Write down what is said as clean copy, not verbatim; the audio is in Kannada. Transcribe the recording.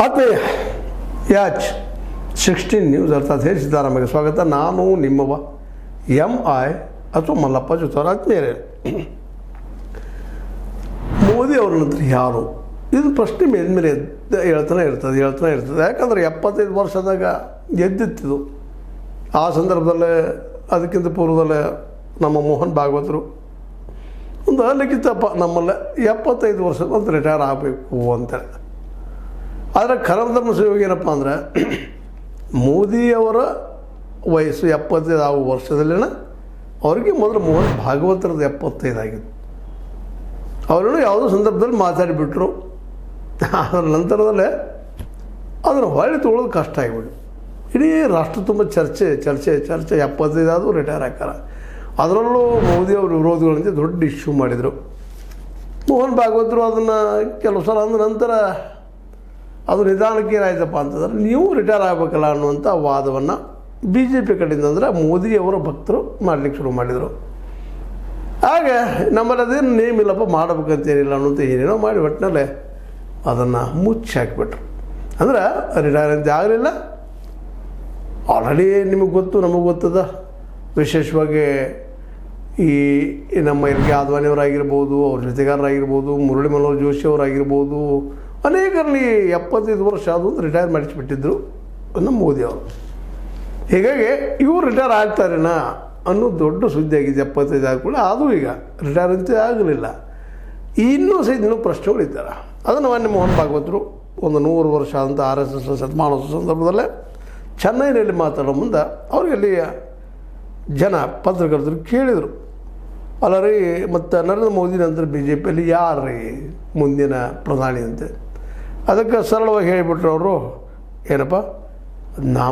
ಆತ್ಮೀಯ ಯಾಚ್ 16 ನ್ಯೂಸ್ ಅರ್ಥಾತ್ ಹೇಳಿ ಸಿದ್ದರಾಮಯ್ಯ ಸ್ವಾಗತ. ನಾನು ನಿಮ್ಮವ MI ಅಥವಾ ಮಲ್ಲಪ್ಪ ಜೊತೆ. ಆತ್ಮೀಯರೇ, ಮೋದಿ ಅವ್ರ ನಂತರ ಯಾರು ಇದು ಪ್ರಶ್ನೆ ಮೇಲ್ಮೇಲೆ ಹೇಳ್ತಾನೆ ಇರ್ತದೆ. ಯಾಕಂದರೆ 75 ವರ್ಷದಾಗ ಗೆದ್ದಿತ್ತಿದು. ಆ ಸಂದರ್ಭದಲ್ಲೇ ಅದಕ್ಕಿಂತ ಪೂರ್ವದಲ್ಲೇ ನಮ್ಮ ಮೋಹನ್ ಭಾಗವತರು ಒಂದು ಅಲ್ಲಿಕ್ಕಿತ್ತಪ್ಪ ನಮ್ಮಲ್ಲೇ 75 ವರ್ಷ ಅಂತ ರಿಟೈರ್ ಆಗಬೇಕು ಅಂತೇಳಿ. ಆದರೆ ಕರ್ಮಧರ್ಮ ಸೇವೆಗೆ ಏನಪ್ಪ ಅಂದರೆ ಮೋದಿಯವರ ವಯಸ್ಸು 75 ಆಗುವ ವರ್ಷದಲ್ಲಿನ ಅವರಿಗೆ ಮೊದಲು ಮೋಹನ್ ಭಾಗವತರದ್ದು 75 ಆಗಿತ್ತು. ಅವರನ್ನು ಯಾವುದೋ ಸಂದರ್ಭದಲ್ಲಿ ಮಾತಾಡಿಬಿಟ್ರು. ಅದರ ನಂತರದಲ್ಲೇ ಅದನ್ನು ಹೊಳ್ಳಿ ತೊಗೊಳ್ಳೋದು ಕಷ್ಟ ಆಗಿಬಿಟ್ಟು ಇಡೀ ರಾಷ್ಟ್ರ ತುಂಬ ಚರ್ಚೆ 75 ಆದರೂ ರಿಟೈರ್ ಹಾಕಾರ. ಅದರಲ್ಲೂ ಮೋದಿಯವ್ರ ವಿರೋಧಿಗಳಂತೆ ದೊಡ್ಡ ಇಶ್ಯೂ ಮಾಡಿದರು. ಮೋಹನ್ ಭಾಗವತರು ಅದನ್ನು ಕೆಲವು ಸಲ ಅಂದ ನಂತರ ಅದು ನಿಧಾನಕ್ಕೆ ಏನಾಯ್ತಪ್ಪ ಅಂತಂದ್ರೆ ನೀವು ರಿಟೈರ್ ಆಗಬೇಕಲ್ಲ ಅನ್ನುವಂಥ ವಾದವನ್ನು BJP ಕಡೆಯಿಂದ ಅಂದರೆ ಮೋದಿಯವರ ಭಕ್ತರು ಮಾಡಲಿಕ್ಕೆ ಶುರು ಮಾಡಿದರು. ಹಾಗೆ ನಮ್ಮಲ್ಲಿ ಅದೇನು ನೇಮ್ ಇಲ್ಲಪ್ಪ ಮಾಡಬೇಕಂತೇನಿಲ್ಲ ಅನ್ನೋಂಥ ಏನೇನೋ ಮಾಡಿ ಒಟ್ಟಿನಲ್ಲೇ ಅದನ್ನು ಮುಚ್ಚಿ ಹಾಕಿಬಿಟ್ರು. ಅಂದ್ರೆ ರಿಟೈರ್ ಅಂತ ಆಗಲಿಲ್ಲ. ಆಲ್ರೆಡಿ ನಿಮಗೆ ಗೊತ್ತು, ನಮಗೆ ಗೊತ್ತದ. ವಿಶೇಷವಾಗಿ ಈ ನಮ್ಮ ಎಲ್ ಕೆ ಆದ್ವಾನಿಯವರಾಗಿರ್ಬೋದು, ಅವ್ರ ಜೊತೆಗಾರರಾಗಿರ್ಬೋದು, ಮುರಳಿ ಮನೋಹರ್ ಜೋಶಿ ಅವರಾಗಿರ್ಬೋದು, ಅನೇಕರಲ್ಲಿ 75 ವರ್ಷ ಅದು ರಿಟೈರ್ ಮಾಡಿಸಿಬಿಟ್ಟಿದ್ರು ನಮ್ಮ ಮೋದಿಯವರು. ಹೀಗಾಗಿ ಇವರು ರಿಟೈರ್ ಆಗ್ತಾರೇನ ಅನ್ನೋ ದೊಡ್ಡ ಸುದ್ದಿ ಆಗಿದೆ. 75 ಆದ್ಮೇಲೆ ಅದು ಈಗ ರಿಟೈರ್ ಅಂತ ಆಗಲಿಲ್ಲ. ಇನ್ನೂ ಸಹಿತ ಇನ್ನೂ ಪ್ರಶ್ನೆಗಳು ಇದ್ದಾರೆ. ಅದನ್ನು ಮಾನ್ಯ ಮೋಹನ್ ಭಾಗವತರು ಒಂದು 100 ವರ್ಷ ಅಂತ RSS ಶತಮಾನೋತ್ಸವ ಸಂದರ್ಭದಲ್ಲೇ ಚೆನ್ನೈನಲ್ಲಿ ಮಾತಾಡೋ ಮುಂದೆ ಅವ್ರಿಗೆ ಅಲ್ಲಿ ಜನ ಪತ್ರಕರ್ತರು ಕೇಳಿದರು, ಅಲ್ಲ ರೀ ಮತ್ತು ನರೇಂದ್ರ ಮೋದಿ ನಂತರ BJPಯಲ್ಲಿ ಯಾರು ರೀ ಮುಂದಿನ ಪ್ರಧಾನಿ ಅಂತೆ. ಅದಕ್ಕೆ ಸರಳವಾಗಿ ಹೇಳಿಬಿಟ್ರು ಅವರು, ಏನಪ್ಪ